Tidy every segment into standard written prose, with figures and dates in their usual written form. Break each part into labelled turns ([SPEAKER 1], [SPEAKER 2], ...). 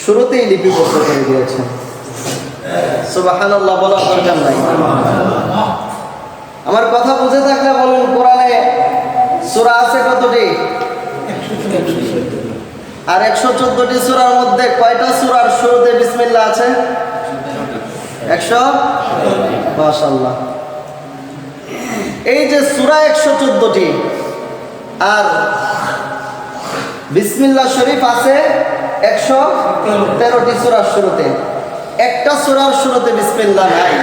[SPEAKER 1] শুরুতেই লিপিবদ্ধ করে দিয়েছেন। সুবহানাল্লাহ বলার দরকার নাই। আমার কথা বুঝে থাকলে বলুন, কোরআনে সূরা আছে কতটি? আর 114টি সূরার মধ্যে কয়টা সূরার শুরুতে বিসমিল্লাহ আছে? 100। মাশাআল্লাহ। এই যে সূরা 114টি আর বিসমিল্লাহ শরীফ আছে 113টি সূরার শুরুতে, একটা সূরার শুরুতে বিসমিল্লাহ নাই।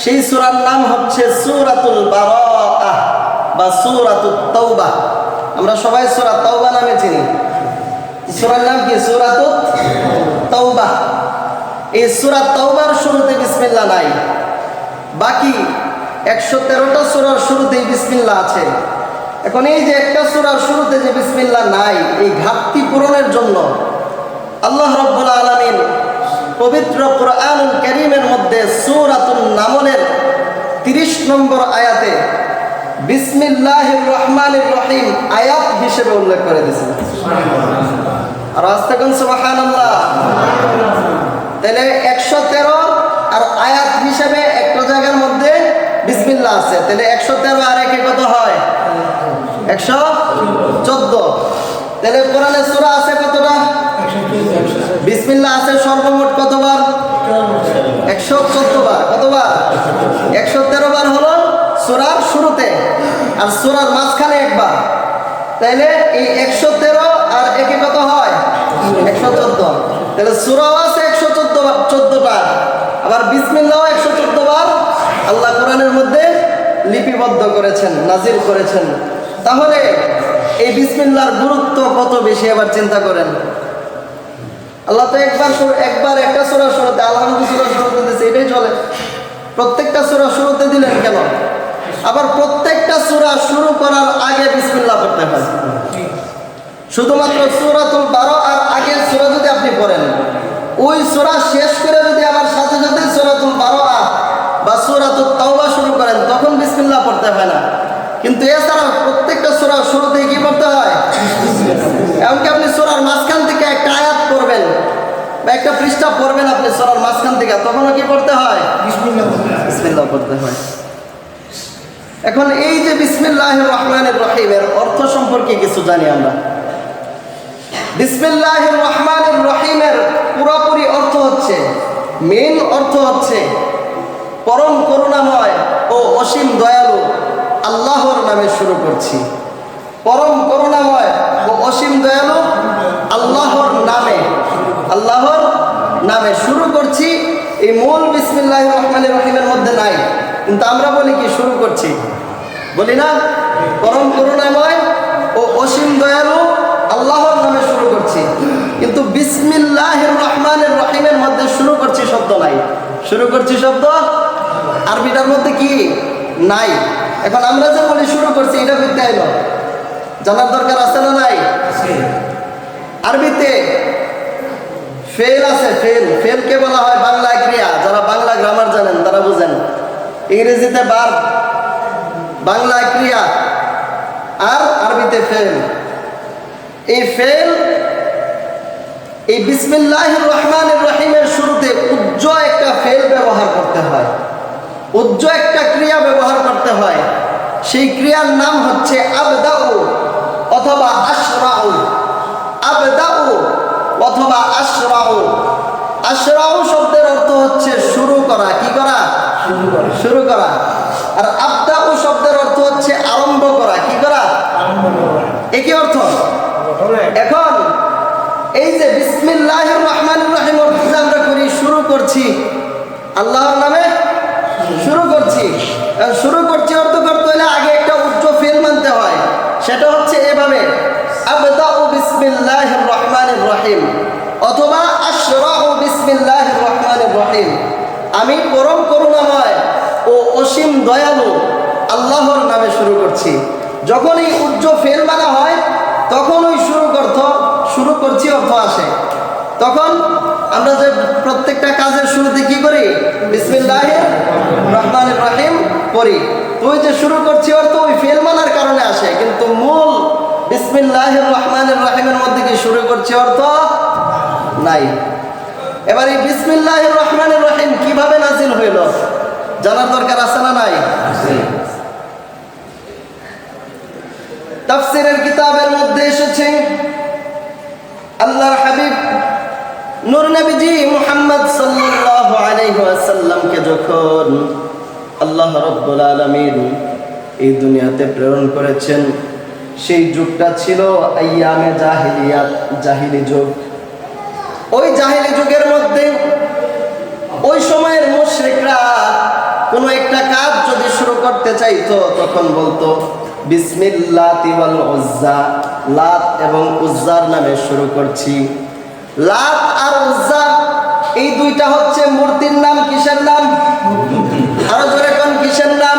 [SPEAKER 1] সেই সূরার নাম হচ্ছে সূরাতুল বারাআহ বা সূরাতুত তাওবাহ। আমরা সবাই সূরা তাওবা নামে চিনি। সূরার নাম কি? সূরাতুত তাওবাহ। এই সূরা তাওবার শুরুতে বিসমিল্লাহ নাই। বাকি 113টা সূরার শুরুতেই বিসমিল্লাহ আছে। এখন এই যে একটা সূরার শুরুতে যে বিসমিল্লাহ নাই, এই ঘাটতি পূরণের জন্য আল্লাহ রাব্বুল আলামিন পবিত্র কুরআনুল কারীমের মধ্যে সূরাতুন নামলের 30 নম্বর আয়াতে বিসমিল্লাহির রহমানির রহিম আয়াত হিসেবে উল্লেখ করে দিয়েছেন। আর আস্তে কোন সুবহানাল্লাহ। তাহলে 113 আর আয়াত হিসেবে একটা জায়গার মধ্যে বিসমিল্লাহ আছে। তাহলে 113 আর একে কত হয়? 114। তাহলে কোরআনে সূরা আছে কতটা? বিসমিল্লাহ আছে সর্বমোট কতবার? 114 বার। কতবার? 113 বার হলো সূরার শুরুতে, আর সূরার মাঝখানে একবার। তাইলে এই 113 আর একে কত হয়? 114। তাহলে সূরাও আছে 114টা, আবার বিসমিল্লাহও 114 বার আল্লাহ কোরআনের মধ্যে লিপিবদ্ধ করেছেন, নাজিল করেছেন। তাহলে এই বিসমিল্লাহর গুরুত্ব কত বেশি এবার চিন্তা করেন। আল্লাহ তো একবার একটা সূরা শুরুতে আলহামদুলিল্লাহ শুরুতে দিয়েছে, এটাই চলে। প্রত্যেকটা সূরা শুরুতে দিলেন কেন? আবার প্রত্যেকটা সূরা শুরু করার আগে বিসমিল্লাহ পড়তে হয়। শুধুমাত্র সূরাতুল বারাআর আগের সূরা যদি আপনি পড়েন, ওই সূরা শেষ করে যদি আবার সাথে সাথে সূরাতুল বারাআহ বা সূরাতুত তাওবা শুরু করেন, তখন বিসমিল্লাহ পড়তে হয় না। কিন্তু এছাড়া প্রত্যেকটা সূরার শুরুতেই কি পড়তে হয়? এমনকি আপনি সূরার মাঝখান থেকে একটা আয়াত পড়বেন বা একটা পৃষ্ঠা পড়বেন আপনি সূরার মাঝখান থেকে, তখনও কি পড়তে হয়? বিসমিল্লাহ পড়তে হয়। এখন এই যে বিসমিল্লাহির রহমানির রহিমের অর্থ সম্পর্কে কিছু জানি আমরা। বিসমিল্লাহির রহমানির রহিমের পুরোপুরি অর্থ হচ্ছে, মেইন অর্থ হচ্ছে পরম করুণাময় ও অসীম দয়ালু আল্লাহর নামে শুরু করছি। পরম করুণাময় ও অসীম দয়ালু আল্লাহর নামে শুরু করছি। এই মূল বিসমিল্লাহির রহমানির রহিমের মধ্যে নাই, কিন্তু আমরা বলি কি শুরু করছি, বলি না? পরম করুণাময় ও অসীম দয়ালু আল্লাহর নামে শুরু করছি, কিন্তু বিসমিল্লাহির রহমানির রহিমের মধ্যে শুরু করছি শব্দ নাই। শুরু করছি শব্দ আরবিটার মধ্যে কি নাই। এখন আমরা যে বলি শুরু করছি, এটা করতে আইলো জানার দরকার আছে না নাই? আরবিতে ফেল আছে। ফেলকে বলা হয় বাংলায় ক্রিয়া। যারা বাংলা গ্রামার জানেন তারা বুঝেন। ইংরেজিতে ভার্ব, বাংলায় ক্রিয়া, আর আরবিতে ফেল। এই ফেল, এই বিসমিল্লাহির রহমানির রহিমের শুরুতে উজ্জ্ব একটা ফেল ব্যবহার করতে হয়, উজ্জ্ব একটা ক্রিয়া ব্যবহার করতে হয়। সেই ক্রিয়ার নাম হচ্ছে আবদাউ অথবা আশরাউ। আবদাউ অথবা আশরাউ। আশরাউ শব্দের অর্থ হচ্ছে শুরু করা। কি করা? শুরু করা। আর আবদাউ শব্দের অর্থ হচ্ছে আরম্ভ করা। কি করা? একই অর্থ। এখন এই যে বিসমিল্লাহির রহমানির রহিম অর্থ আমরা করি শুরু করছি, আল্লাহর নামে শুরু করছি। শুরু করছি অর্থ করতে হলে আগে একটা উচ্চ ফেল মানতে হয়। সেটা হচ্ছে এভাবে, আবদাউ বিসমিল্লাহির রহমানির রহিম অথবা আশরাউ বিসমিল্লাহির রহমানির রহিম। আমি পরম করুণাময় ও অসীম দয়ালু আল্লাহর নামে শুরু করছি। যখন এই উচ্চ ফেল মানা হয়, তখন ওই শুরু করছি অর্থ আসে। তখন আমরা যে প্রত্যেকটা কাজের শুরুতে কি করি? বিসমিল্লাহির রহমানির রহিম করি। তো ওই যে শুরু করছি অর্থ ওই ফেল মানার কারণে আসে, কিন্তু মূল বিসমিল্লাহির রহমানির রহিমের মধ্যে কি শুরু করছি অর্থ নাই। এবার এই বিসমিল্লাহির রহমানির রহিম কিভাবে নাজিল হইল জানার দরকার আছে না নাই? তাফসীরের কিতাবের মধ্যে এসেছে আল্লাহর হাবিব নূর নবীজি মুহাম্মদ সাল্লাল্লাহু আলাইহি ওয়াসাল্লামকে যখন আল্লাহ রাব্বুল আলামিন এই দুনিয়াতে প্রেরণ করেছেন, সেই যুগটা ছিল আইয়ামে জাহিলিয়াত, জাহিলি যুগ। ওই জাহিলি যুগের মধ্যে ওই সময়ের মুশরিকরা কোনো একটা কাজ যদি শুরু করতে চাইতো তখন বলতো বিসমিল্লাহি ওয়াল উজ্জা, লাত এবং উজ্জার নামে শুরু করছি। লাত আর উজ্জা এই দুইটা হচ্ছে মূর্তির নাম। কিসের নাম? আরো জোরে কোন কিসের নাম?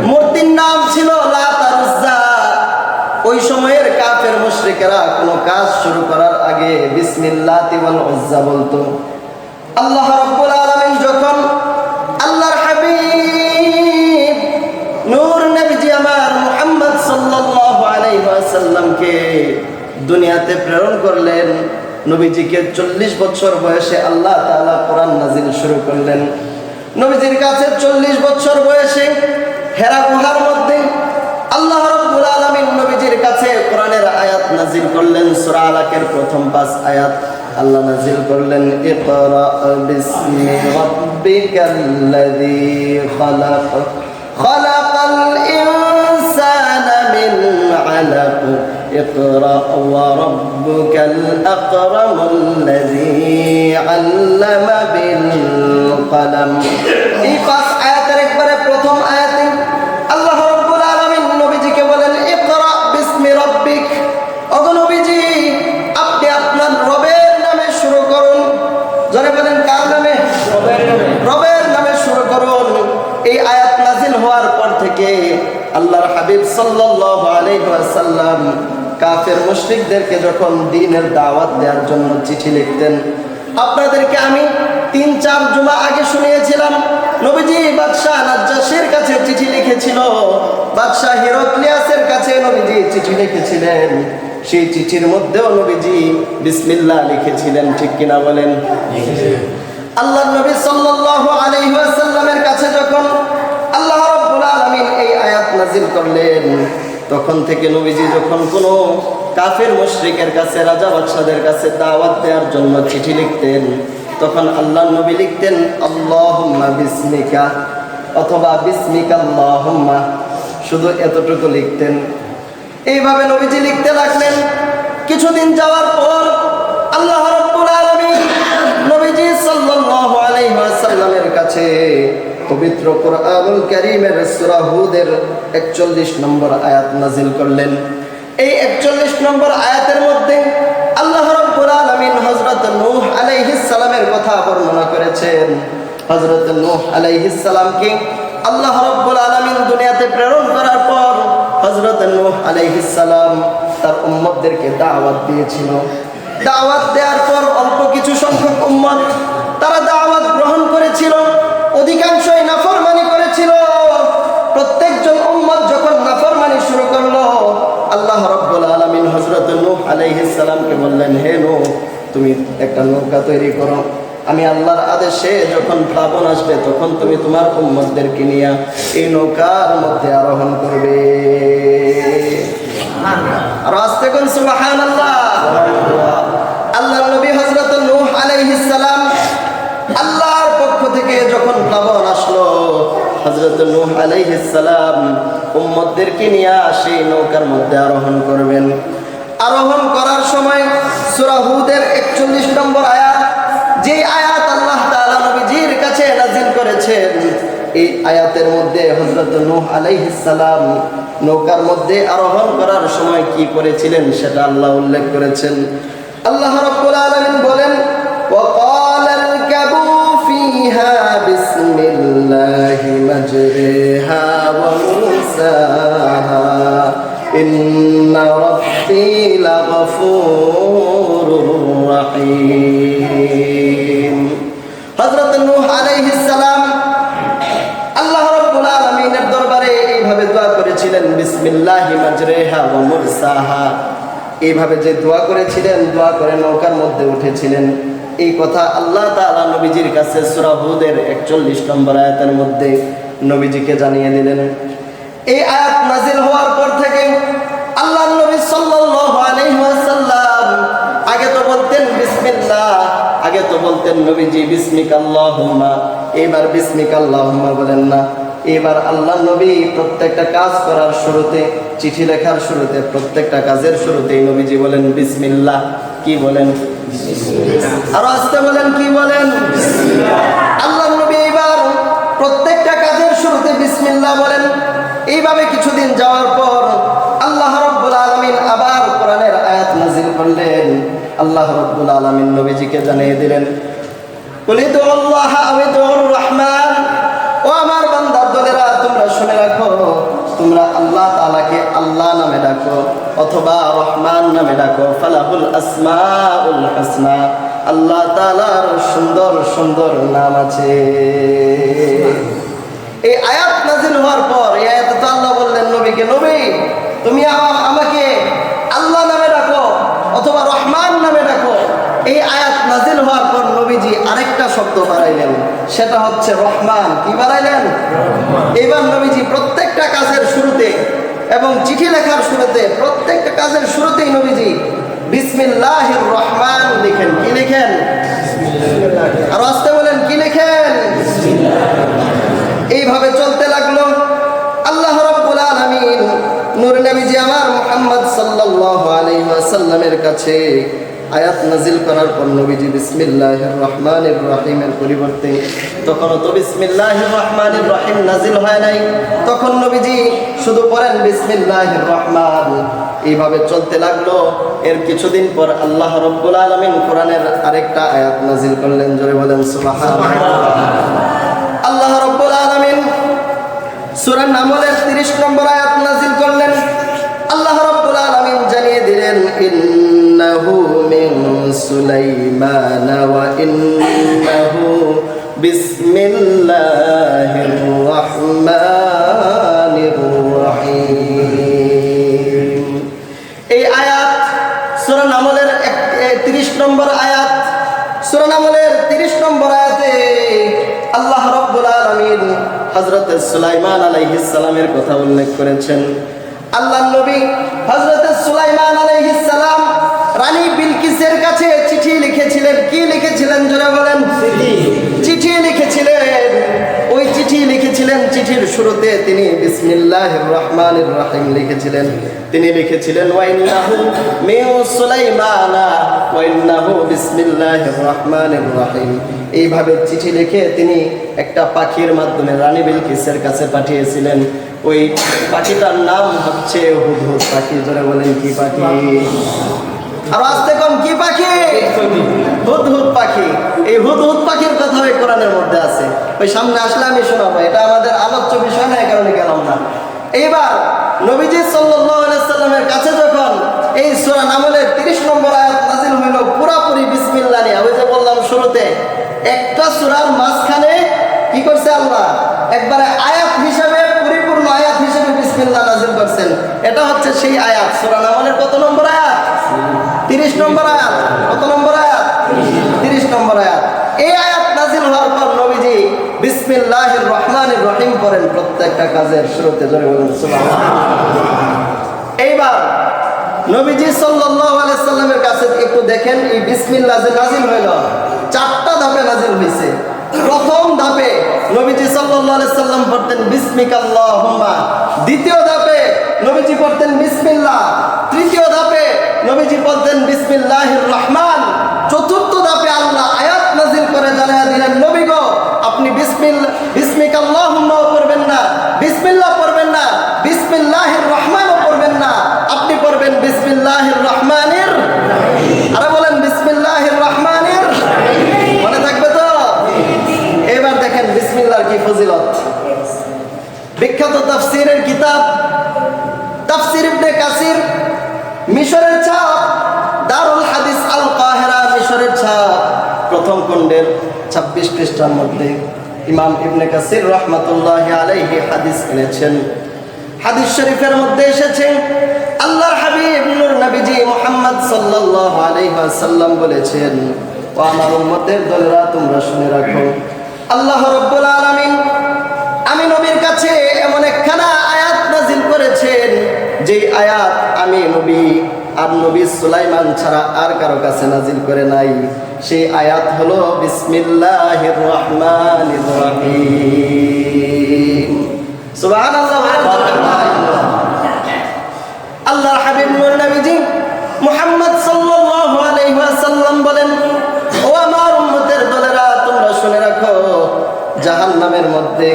[SPEAKER 1] মূর্তির নাম ছিল লাত আর উজ্জা। ওই সময়ের কাফের মুশরিকেরা কোনো কাজ শুরু করার আগে বিসমিল্লাহি ওয়াল উজ্জা বলতো। আল্লাহ রাব্বুল আলামিন যখন আল্লাহর হাবিব নূর নবীজি আমার মুহাম্মদ সাল্লাল্লাহু আলাইহি ওয়াসাল্লামকে দুনিয়াতে প্রেরণ করলেন, নবীজিকে 40 বছর বয়সে আল্লাহ তাআলা কোরআন নাজিল শুরু করলেন। নবীজির কাছে 40 বছর বয়সে হেরা গুহার মধ্যে আল্লাহ রাব্বুল আলামিন নবীজির কাছে কোরআনের আয়াত নাজিল করলেন। সূরা আলাকের প্রথম 5 আয়াত আল্লাহ নাজিল করলেন, ইকরা বিসমি রাব্বিকাল্লাযী খালাক খালাকাল ইনসানা মিন আলাক ইকরা ওয়া রাব্বুকাল আকরামুল্লাযী আল্লামা বিল কলম। এই 5 আয়াতের একবারে প্রথম আয়াতে আল্লাহ রাব্বুল আলামিন নবীজিকে বলেন, ইকরা বিসমি রাব্বিক, ওগো নবীজি আপনি আপনার রবের নামে শুরু করুন। জোরে বলেন কার নামে? রবের নামে শুরু করুন। এই আয়াত নাজিল হওয়ার পর থেকে আল্লাহর হাবিব সাল্লাল্লাহু আলাইহি ওয়াসাল্লাম কাফের মুশরিকদেরকে যখন দ্বীনের দাওয়াত দেওয়ার জন্য চিঠি লিখতেন, আপনাদেরকে আমি 3-4 জুমা আগে শুনিয়েছিলাম নবীজি বাদশাহ নাজ্জাশীর কাছে চিঠি লিখেছিল, বাদশাহ হিরাক্লিয়াসের কাছে নবীজি চিঠি লিখেছিলেন। সেই চিঠির মধ্যেও নবীজি বিসমিল্লাহ লিখেছিলেন, ঠিক কিনা বলেন? আল্লাহর নবী সাল্লাল্লাহু আলাইহি ওয়াসাল্লামের কাছে যখন আল্লাহ রাব্বুল আলামিন এই আয়াত নাজিল করলেন, তখন থেকে নবীজি যখন কোনো কাফের মুশরিকের কাছে, রাজা বাদশাদের কাছে দাওয়াত দেওয়ার জন্য চিঠি লিখতেন, তখন আল্লাহর নবী লিখতেন আল্লাহুম্মা বিসমিকা অথবা বিসমিকা আল্লাহুম্মা, শুধু এতটুকু লিখতেন। এইভাবে নবীজি লিখতে লাগলেন। কিছুদিন যাওয়ার পর আল্লাহ রাব্বুল আলামিন নবীজি সাল্লাল্লাহু আলাইহি ওয়াসাল্লামের কাছে পবিত্র কোরআনুল কারীমের সূরা হুদের 41 নম্বর আয়াত নাজিল করলেন। এই 41 নম্বর আয়াতের মধ্যে আল্লাহ রাব্বুল আলামিন হযরত নূহ আলাইহিস সালামের কথা বর্ণনা করেছেন। হযরত নূহ আলাইহিস সালামকে আল্লাহ রাব্বুল আলামিন দুনিয়াতে প্রেরণ করার পর হযরত নূহ আলাইহিস সালাম তার উম্মতদেরকে দাওয়াত দিয়েছিল। দাওয়াত দেওয়ার পর অল্প কিছু সংখ্যক উম্মত তারা দাওয়াত গ্রহণ করেছিল, অধিকাংশই নাফরমানি করেছিল। প্রত্যেকজন উম্মত যখন নাফরমানি শুরু করলো, আল্লাহ রাব্বুল আলামিন হযরত নূহ আলাইহিস সালামকে বললেন, হে নূহ, তুমি একটা নৌকা তৈরি করো, আমি আল্লাহর আদেশে যখন প্লাবন আসবে তখন তুমি তোমার উম্মতদেরকে নিয়ে এই নৌকার মধ্যে আরোহণ করবে। আর আস্তে কোন সুবহানাল্লাহ। আল্লাহর নবী হযরত নূহ আলাইহিস সালাম আল্লাহর পক্ষ থেকে যখন প্লাবন আসলো, হযরত নূহ আলাইহিস সালাম উম্মতদেরকে নিয়ে সেই নৌকার মধ্যে আরোহণ করবেন। আরোহণ করার সময় সূরা হুদের 41 নম্বর আয়াত, যে আয়াত আল্লাহ তাআলা নবীজির কাছে নাযিল করেছেন, এই আয়াতের মধ্যে হযরত নূহ আলাইহিস সালাম নৌকার মধ্যে আরোহণ করার সময় কি করেছিলেন সেটা আল্লাহ উল্লেখ করেছেন। আল্লাহ রাব্বুল আলামিন বলেন, ওয়াকালা আরকাবু ফিহা বিসমিল্লাহি মাজরিহা ওয়া মুরসাহা ইন্না রাব্বি লাগফুরুর রাহিম। হযরত নূহ আলাইহিস সালাম আল্লাহ রাব্বুল আলামিনের দরবারে এইভাবে দোয়া করেছিলেন, বিসমিল্লাহি মাজরিহা ওয়া মুরসাহা, এইভাবে যে দোয়া করেছিলেন, দোয়া করে নৌকার মধ্যে উঠেছিলেন, এই কথা আল্লাহ তাআলা নবীজির কাছে সূরা হুদের 41 নম্বর আয়াতের মধ্যে নবীজিকে জানিয়ে দিলেন। এই আয়াত নাজিল হওয়ার পর থেকে আল্লাহর নবী সাল্লাল্লাহু আলাইহি ওয়াসাল্লাম আগে তো বলতেন বিসমিল্লাহ, আগে তো বলতেন নবীজি বিসমিকাল্লাহুম্মা, এবার বিসমিকাল্লাহুম্মা বলেন না। এবার আল্লাহ নবী প্রত্যেকটা কাজ করার শুরুতে, চিঠি লেখার শুরুতে, প্রত্যেকটা কাজের শুরুতেই নবীজি বলেন বিসমিল্লাহ। কি বলেন? আর আস্তে বলেন, কি বলেন? আল্লাহ নবী এবার প্রত্যেকটা কাজের শুরুতে বিসমিল্লাহ বলেন। এইভাবে কিছুদিন যাওয়ার পর আল্লাহ রাব্বুল আলামিন আবার কোরআনের আয়াত নাযিল করলেন। আল্লাহ রাব্বুল আলামিন নবীজিকে জানিয়ে দিলেন, কুলিদু আল্লাহ আও ইদুর রহমান, ও আমার বান্দার দলেরা তোমরা শুনে রাখো, তোমরা আল্লাহ তাআলাকে আল্লাহ নামে ডাকো অথবা রহমান নামে ডাকো, ফালাহুল আসমাউল হুসনা, আল্লাহ তাআলার সুন্দর সুন্দর নাম আছে। এই আয়াত নাযিল হওয়ার পর এই আয়াতে তো আল্লাহ বললেন নবীকে, নবী তুমি আমাকে আল্লাহ নামে ডাকো অথবা রহমান নামে ডাকো। এই আয়াত নাযিল হওয়ার পর নবীজি আরেকটা শব্দ বাড়াইলেন, সেটা হচ্ছে রহমান। কি বাড়াইলেন? এবার নবীজি প্রত্যেকটা কাজের শুরুতে এবং চিঠি লেখার শুরুতে, প্রত্যেকটা কাজের শুরুতেই নবীজি বিসমিল্লাহির রহমান লিখেন। কি লিখেন? আর আস্তে বলেন, কি লিখেন? এইভাবে চলতে লাগলো। আল্লাহ রাব্বুল আলামিন নূর নবীজি আমার মুহাম্মদ সাল্লাল্লাহু আলাইহি ওয়াসাল্লামের কাছে আয়াত নাযিল করার পর নবীজি বিসমিল্লাহির রহমানির রহিমের পরিবর্তে, তখনও তো বিসমিল্লাহির রহমানির রহিম নাযিল হয় নাই, তখন নবীজি শুধু পড়েন বিসমিল্লাহির রহমান। এইভাবে চলতে লাগলো। এর কিছুদিন পর আল্লাহ রাব্বুল আলামিন কোরআনের আরেকটা আয়াত নাযিল করলেন। জোরে বলেন সুবহানাল্লাহ। আল্লাহ রাব্বুল আলামিন সূরা নামলের 30 নম্বর আয়াত নাযিল করলেন। আল্লাহ রাব্বুল আলামিন জানিয়ে দিলেন, ইন্নাহু মিন সুলাইমান ওয়া ইন্নাহু বিসমিল্লাহির রহমানির রহিম। এই আয়াত সূরা নামলের 30 নম্বর আয়াত। সূরা নামলের 30 নম্বর আয়াতে আল্লাহ রাব্বুল আলামিন হযরত সুলাইমান আলাইহিস সালামের কথা উল্লেখ করেছেন। আল্লাহর নবী হযরত সুলাইমান আলাইহিস সালাম রানী বিলকিসের কাছে চিঠি লিখেছিলেন। কি লিখেছিলেন? জোরে বলেন। চিঠি লিখেছিলেন। ওই চিঠি লিখেছিলেন, চিঠির শুরুতে তিনি বিসমিল্লাহির রহমানির রহিম লিখেছিলেন। তিনি লিখেছিলেন ওয়া ইন্নাহু মিন সুলাইমানা ওয়া ইন্নাহু বিসমিল্লাহির রহমানির রহিম। এইভাবে চিঠি লিখে তিনি একটা পাখির মাধ্যমে রানী বিলকিসের কাছে পাঠিয়েছিলেন। ওই পাখিটার নাম হচ্ছে হুদহুদ পাখি। জোরে বলেন, কি পাখি? আর আস্তে কোন, কি পাখি? হুদহুদ পাখি। এই হুদহুদ পাখির কথা ওই কোরআনের মধ্যে আছে। ওই সামনে আসলে আমি শোনাবো, এটা আমাদের আলোচ্য বিষয় না, এই কারণে গেলাম না। এইবার নবীজি সাল্লাল্লাহু আলাইহি সাল্লামের কাছে যখন এই সূরা নামলের 30 নম্বর আয়াত নাযিল হইল, পুরোপুরি বিসমিল্লাহ নিয়ে, ওই যে বললাম শুরুতে একটা সূরার মাঝখানে কি করছে আল্লাহ? একবারে আয়াত হিসেবে, পরিপূর্ণ আয়াত হিসেবে বিসমিল্লাহ নাযিল করছেন। এটা হচ্ছে সেই আয়াত। সূরা নামলের কত নম্বর আয়াত? 30 নম্বর আয়াত। কত নম্বর আয়াত? 30 নম্বর আয়াত। এই আয়াত নাযিল হওয়ার পর নবীজি বিসমিল্লাহির রহমানির রহিম পড়েন প্রত্যেকটা কাজের শুরুতে। জোরে বলুন সুবহানাল্লাহ। এইবার নবীজি সাল্লাল্লাহু আলাইহি সাল্লামের কাছে একটু দেখেন, এই বিসমিল্লাহ যে নাযিল হইল, 4টা ধাপে নাযিল হয়েছে। প্রথম ধাপে নবীজি সাল্লাল্লাহু আলাইহি সাল্লাম পড়তেন বিসমিকাল্লাহুম্মা। দ্বিতীয় ধাপে নবীজি পড়তেন বিসমিল্লাহ। তৃতীয় ধাপে নবীজি বলতেন বিসমিল্লাহির রহমান। চতুর্থ ধাপে আল্লাহ আয়াত নাযিল করে জানিয়ে দিলেন, নবী গো আপনি বিসমিকাল্লাহুম্মা পড়বেন না, বিসমিল্লাহ পড়বেন না, বিসমিল্লাহির রহমানও পড়বেন না, আপনি পড়বেন বিসমিল্লাহির রহমানির। আরে বলেন বিসমিল্লাহির রহমানির। মনে থাকবে তো? এবার দেখেন বিসমিল্লাহর কি ফজিলত। বিখ্যাত তাফসীরের কিতাব তাফসীর ইবনে কাসির, মিশরের ছাপ, দারুল হাদিস আল কাহিরা, মিশরের ছাপ, প্রথম খণ্ডের 26 পৃষ্ঠার মধ্যে ইমাম ইবনে কাসির রাহমাতুল্লাহি আলাইহি হাদিস এনেছেন। হাদিস শরীফের মধ্যে এসেছে আল্লাহর হাবিব নূর নবীজি মুহাম্মদ সাল্লাল্লাহু আলাইহি ওয়াসাল্লাম বলেছেন, ও আমার উম্মতের দলেরা তোমরা শুনে রাখো, আল্লাহ রাব্বুল আলামিন আমি নবীর কাছে এমন একখানা আয়াত নাজিল করেছেন, যে আয়াত আমি নবী আর নবী সুলাইমান ছাড়া আর কারো কাছে নাজিল করে নাই। সেই আয়াত হলো বিসমিল্লাহির রহমানির রহিম। সুবহানাল্লাহ। আল্লাহর হাবিব নূর নবীজি মুহাম্মদ সাল্লাল্লাহু আলাইহি ওয়াসাল্লাম বলেন, ও আমার উম্মতের দলেরা তোমরা শুনে রাখো, জাহান্নামের মধ্যে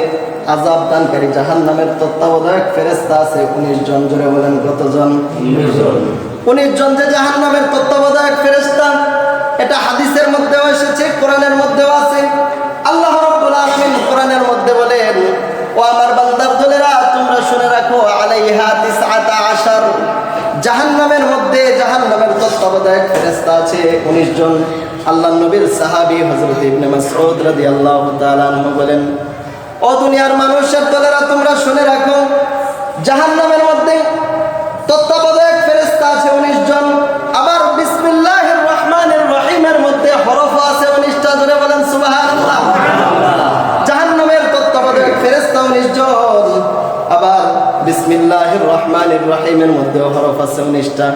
[SPEAKER 1] আযাব দানকারী জাহান্নামের তত্ত্বাবধায়ক ফেরেশতা আছে 19 জন। জোরে বলেন কতজন? 19 জন যে জাহান্নামের তত্ত্বাবধায়ক ফেরেশতা, এটা হাদিসের মধ্যেও এসেছে, কোরআনের মধ্যেও আছে। আল্লাহ রাব্বুল আলামিন কোরআনের মধ্যে বলেন, ও আমার বান্দার দলেরা তোমরা শুনে রাখো, আলাইহা 19 জাহান্নামের মধ্যে জাহান্নামের তত্ত্বাবধায়ক ফেরেশতা আছে 19 জন। আল্লাহর নবীর সাহাবী হযরত ইবনে মাসউদ রাদিয়াল্লাহু তাআলা আনহু বলেন, ও দুনিয়ার মানুষের দলেরা তোমরা শুনে রাখো, জাহান্নামের মধ্যে তত্ত্বাবধায়ক ফেরেশতা আছে 19 জন। আবার বিসমিল্লাহির রহমানির রহিমের মধ্যে হরফ আছে 19টা। জোরে বলেন সুবহানাল্লাহ। জাহান্নামের তত্ত্বাবধায়ক ফেরেশতা 19 জন, আবার বিসমিল্লাহির রহমানির রহিমের মধ্যে হরফ আছে 19টা।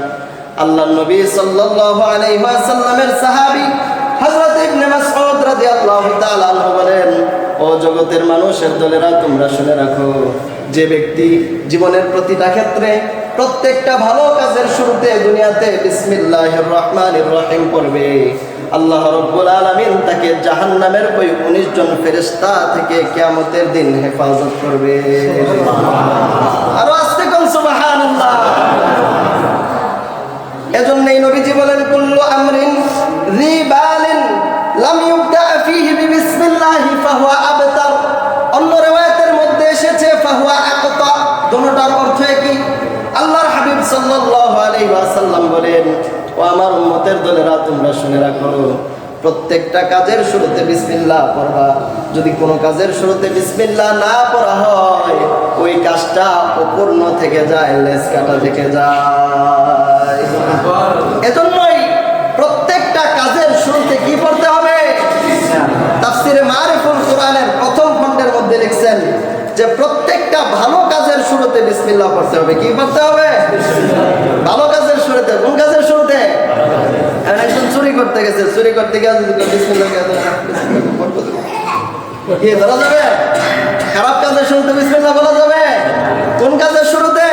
[SPEAKER 1] আল্লাহর নবী সাল্লাল্লাহু আলাইহি ওয়াসাল্লামের সাহাবী হযরত ইবনে মাসউদ রাদিয়াল্লাহু তাআলা আনহু বলেন, ও জগতের মানুষের দলেরা তোমরা শুনে রাখো, যে ব্যক্তি জীবনের প্রতিটা ক্ষেত্রে প্রত্যেকটা ভালো কাজের শুরুতে দুনিয়াতে বিসমিল্লাহির রহমানির রহিম পড়বে, আল্লাহ রাব্বুল আলামিন তাকে জাহান্নামের ওই 19 জন ফেরেশতা থেকে কিয়ামতের দিন হেফাজত করবে। আর আস্তে কোন সুবহানাল্লাহ। এজন্যই নবীজি বলেন, কুল্লু আমরিন যিবালিন লাম ইউবদা ফীহি বিসমিল্লাহি ফাহুয়া আবতার। অন্য riwayat-এর মধ্যে এসেছে ফাহুয়া আকতা। দুটোটার অর্থ একই। আল্লাহর হাবিব সাল্লাল্লাহু আলাইহি ওয়াসাল্লাম বলেন, ও আমার উম্মতের দলেরা তোমরা শুনে রাখো, প্রত্যেকটা কাজের শুরুতে বিসমিল্লাহ পড়বা। যদি কোনো কাজের শুরুতে বিসমিল্লাহ না পড়া হয়, ওই কাজটা অপূর্ণ থেকে যায়, লেজ কাটা থেকে যায়। এজন্যই প্রত্যেকটা কাজের শুরুতে কি পড়তে হবে? তাফসিরে মারিফুল কোরআনের প্রথম খণ্ডের মধ্যে লিখছেন যে প্রত্যেকটা ভালো কাজের শুরুতে বিসমিল্লাহ পড়তে হবে। কি পড়তে হবে? ভালো কাজের শুরুতে। কোন কাজের শুরুতে? একজন চুরি করতে গেছে, চুরি করতে গিয়ে বিসমিল্লাহ কি ধরা যাবে? খারাপ কাজের শুরুতে বিসমিল্লাহ বলা যাবে? কোন কাজের শুরুতে?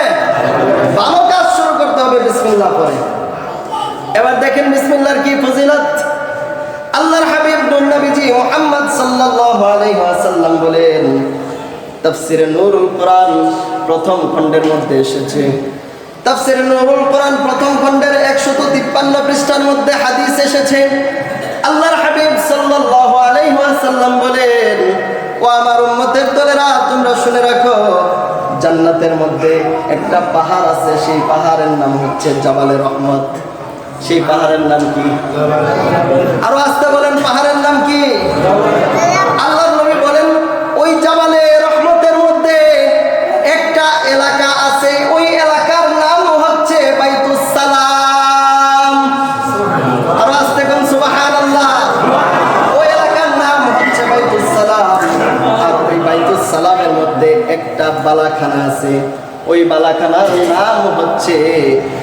[SPEAKER 1] ভালো কাজ শুরু করতে হবে বিসমিল্লাহ পড়ে। এবার দেখেন বিসমিল্লাহর কি ফজিলত। আল্লাহর হাবিব নবীজি মুহাম্মদ সাল্লাল্লাহু আলাইহি ওয়াসাল্লাম বলেন, তাফসিরে নূরুল কোরআন প্রথম খণ্ডের মধ্যে এসেছে। তাফসিরে নূরুল কোরআন প্রথম খণ্ডের 153 পৃষ্ঠার মধ্যে হাদিস এসেছে। আল্লাহর হাবিব সাল্লাল্লাহু আলাইহি ওয়াসাল্লাম বলেন, ও আমার উম্মতের দলেরা তোমরা শুনে রাখো, জান্নাতের মধ্যে একটা পাহাড় আছে, সেই পাহাড়ের নাম হচ্ছে জাবালে রহমত। সেই পাহাড়ের নাম কি? আরো আস্তে বলেন, পাহাড়ের নাম কি? আল্লাহর নবী বলেন, ওই জাবালে রহমতের মধ্যে একটা এলাকা আছে, ওই এলাকার নাম হচ্ছে বাইতুস সালাম। আরো আস্তে কোন সুবহানাল্লাহ। ওই এলাকার নাম হচ্ছে বাইতুস সালাম। আর ওই বাইতুস সালামের মধ্যে একটা বালাখানা আছে, ওই বালাখানার নাম হচ্ছে,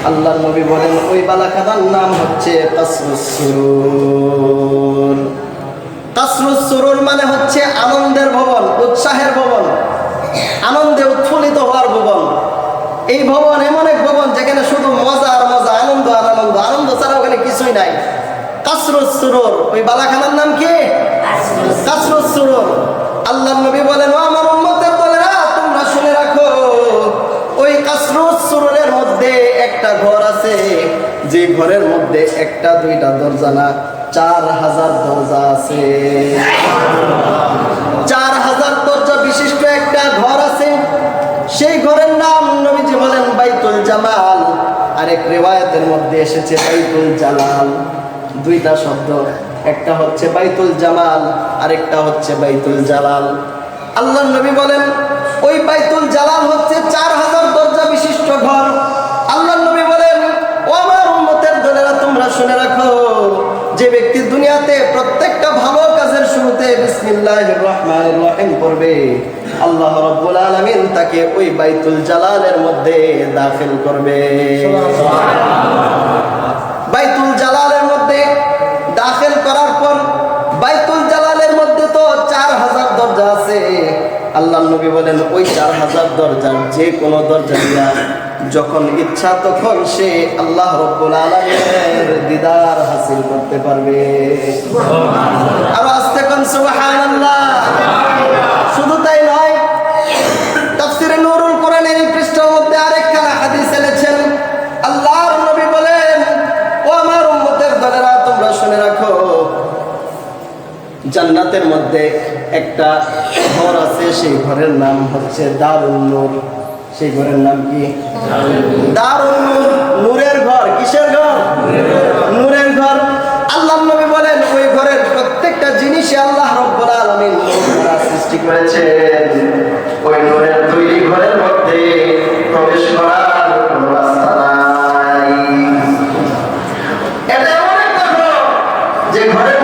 [SPEAKER 1] আল্লাহর নবী বলেন, ওই বালাখানার নাম হচ্ছে কাসরুস সুরুর। কাসরুস সুরুর মানে হচ্ছে আনন্দের ভবন, উৎসাহের ভবন, আনন্দে উৎফুল্লিত হওয়ার ভবন। এই ভবন এমন এক ভবন যেখানে শুধু মজা আর মজা, আনন্দ আর আনন্দ, আনন্দ ছাড়া ওখানে কিছুই নাই। কাসরুস সুরুর, ওই বালাখানার নাম কি? কাসরুস সুরুর। আল্লাহর নবী বলেন, ও আমার উম্মতের দলেরা তোমরা শুনে রাখো, ওই কাসরুস সুরুরের মধ্যে একটা ঘর আছে, যে ঘরের মধ্যে একটা দুইটা দরজা না, 4000 দরজা আছে। 4000 দরজা বিশিষ্ট একটা ঘর আছে। সেই ঘরের নাম নবীজি বলেন বাইতুল জামাল। আরেক রিওয়ায়াতের মধ্যে এসেছে বাইতুল জালাল। দুইটা শব্দ, একটা হচ্ছে বাইতুল জামাল, আরেকটা হচ্ছে বাইতুল জালাল। আল্লাহর নবী বলেন, ওই বাইতুল জালাল হচ্ছে 4000 দরজা বিশিষ্ট ঘর। আল্লাহর নবী বলেন, ও আমার তোমরা শুনে রাখো, যে ব্যক্তি দুনিয়াতে প্রত্যেকটা ভালো কাজের শুরুতে বিসমিল্লাহির রহমানির রহিম পড়বে, আল্লাহ রাব্বুল আলামিন তাকে ওই বাইতুল জালালের মধ্যে দাখিল করবে। বাইতুল জালালের মধ্যে দাখিল করার পর, বাইতুল জালালের মধ্যে তো 4000 দরজা আছে। আল্লাহর নবী বলেন ওই 4000 দরজার যে কোনো দরজা দিয়া যখন ইচ্ছা তখন সে আল্লাহ রাব্বুল আলামিনের দিদার হাসিল করতে পারবে। আর আস্তে কোন সুবহানাল্লাহ। শুধু তাই নয়, তাফসীরে নূরুল কোরআনের এই পৃষ্ঠার মধ্যে আরেকখানা হাদিস এনেছেন। আল্লাহর নবী বলেন, ও আমার উম্মতের দলেরা, তোমরা শুনে রাখো, জান্নাতের মধ্যে একটা ঘর আছে, সেই ঘরের নাম হচ্ছে দারুন নূর। সেই ঘরের নাম কি? দারুন নূর, নূরের ঘর। কিসের ঘর? নূরের ঘর। আল্লাহর নবী বলেন ওই ঘরের প্রত্যেকটা জিনিসে আল্লাহ রাব্বুল আলামিন নূর দ্বারা সৃষ্টি করেছেন। ওই নূরের তৈরি ঘরের মধ্যে প্রবেশ করার কোনো রাস্তা নাই। এটা এমন একটা ঘর যে ঘরের